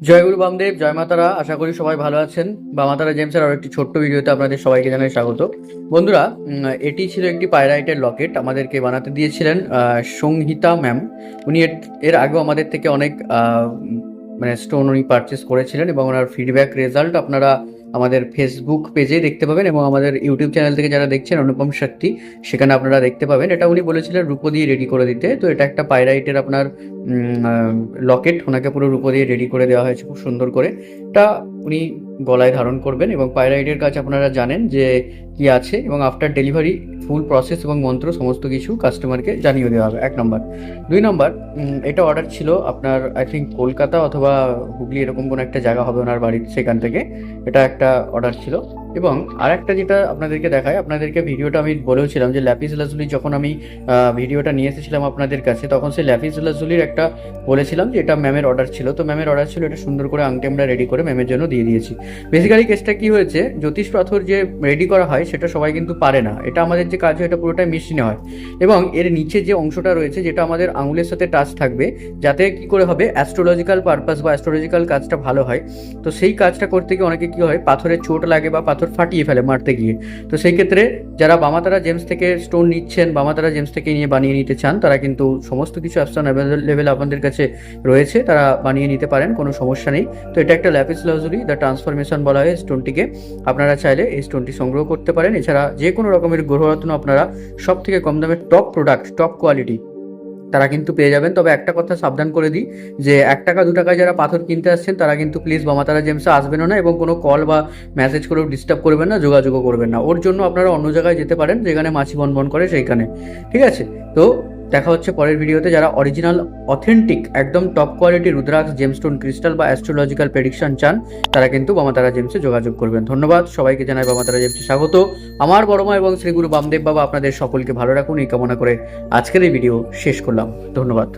জয় গুরু বামদেব, জয় মাতারা। আশা করি সবাই ভালো আছেন। বামাতারা জেমসের আরো একটি ছোট্ট ভিডিওতে আপনাদের সবাইকে জানাই স্বাগত। বন্ধুরা, এটি ছিল একটি পাইরাইটের লকেট, আমাদেরকে বানাতে দিয়েছিলেন সংহিতা ম্যাম। উনি এর আগেও আমাদের থেকে অনেক মানে স্টোন উনি পারচেস করেছিলেন এবং ওনার ফিডব্যাক রেজাল্ট আপনারা আমাদের ফেসবুক পেজে দেখতে পাবেন এবং আমাদের ইউটিউব চ্যানেল থেকে যারা দেখছেন অনুপম শক্তি, সেখানে আপনারা দেখতে পাবেন। এটা উনি বলেছিলেন রূপো দিয়ে রেডি করে দিতে। তো এটা একটা পাইরাইটের আপনার লকেট, ওনাকে পুরো রূপো দিয়ে রেডি করে দেওয়া হয়েছে খুব সুন্দর করে। এটা উনি গলায় ধারণ করবেন এবং পাইরাইটের কাছে আপনারা জানেন যে কি আছে, এবং আফটার ডেলিভারি ফুল প্রসেস এবং মন্ত্র সমস্ত কিছু কাস্টমারকে জানিয়ে দেওয়া হবে, 1 নম্বর। 2 নম্বর, এটা অর্ডার ছিল আপনার আই থিঙ্ক কলকাতা অথবা হুগলি, এরকম কোনো একটা জায়গা হবে ওনার বাড়ির, সেখান থেকে এটা একটা অর্ডার ছিল। এবং আর একটা যেটা আপনাদেরকে দেখায়, আপনাদেরকে ভিডিওটা আমি বলেওছিলাম যে ল্যাপিস লাজুলি, যখন আমি ভিডিওটা নিয়ে এসেছিলাম আপনাদের কাছে, তখন সেই ল্যাপিস লাজুলির একটা বলেছিলাম যে এটা ম্যামের অর্ডার ছিল। তো ম্যামের অর্ডার ছিল, এটা সুন্দর করে আংটি আমরা রেডি করে ম্যামের জন্য দিয়ে দিয়েছি। বেসিক্যালি কেসটা কি হয়েছে, জ্যোতিষ পাথর যে রেডি করা হয় সেটা সবাই কিন্তু পারে না। এটা আমাদের যে কাজ হয় এটা পুরোটাই মেশিনে হয়, এবং এর নিচে যে অংশটা রয়েছে যেটা আমাদের আঙুলের সাথে টাচ থাকবে, যাতে কি করে হবে অ্যাস্ট্রোলজিক্যাল পারপাস বা অ্যাস্ট্রোলজিক্যাল কাজটা ভালো হয়। তো সেই কাজটা করতে গিয়ে অনেকে কি হয়, পাথরের চোট লাগে বা পাথর ফাটিয়ে ফেলে মারতে গিয়ে। তো সেই ক্ষেত্রে যারা বামাতারা জেমস থেকে স্টোন নিচ্ছেন, বামাতারা জেমস থেকে নিয়ে বানিয়ে নিতে চান, তারা কিন্তু সমস্ত কিছু অপশন অ্যাভেলেবেল আপনাদের কাছে রয়েছে, তারা বানিয়ে নিতে পারেন, কোনো সমস্যা নেই। তো এটা একটা ল্যাপিস লাজুলি, দ্য ট্রান্সফরমেশন বলা হয় স্টোনটিকে। আপনারা চাইলে এই স্টোনটি সংগ্রহ করতে পারেন। এছাড়া যে কোনো রকমের গ্রহরত্ন আপনারা সব থেকে কম দামে টপ প্রোডাক্ট, টপ কোয়ালিটি তারা কিন্তু পেয়ে যাবেন। তবে একটা কথা সাবধান করে দিই যে 1 টাকা 2 টাকায় যারা পাথর কিনতে আসছেন তারা কিন্তু প্লিজ বামাতারা জেমসে আসবেনও না, এবং কোনো কল বা মেসেজ করেও ডিস্টার্ব করবেন না, যোগাযোগও করবেন না। ওর জন্য আপনারা অন্য জায়গায় যেতে পারেন যেখানে মাছি বনবন করে, সেইখানে। ঠিক আছে? তো দেখা হচ্ছে পরের ভিডিওতে। যারা অরিজিনাল অথেন্টিক একদম top quality rudraksha, gemstone, crystal বা অ্যাস্ট্রোলজিক্যাল প্রেডিকশন চান, তারা কিন্তু বামাতারা জেমসে যোগাযোগ করবেন। ধন্যবাদ সবাইকে, জানাই বামাতারা জেমসে স্বাগত। আমার বড় মা এবং শ্রী গুরু বামদেব বাবা আপনাদের সকলকে ভালো রাখুন, এই কামনা করে আজকের এই ভিডিও শেষ করলাম। ধন্যবাদ।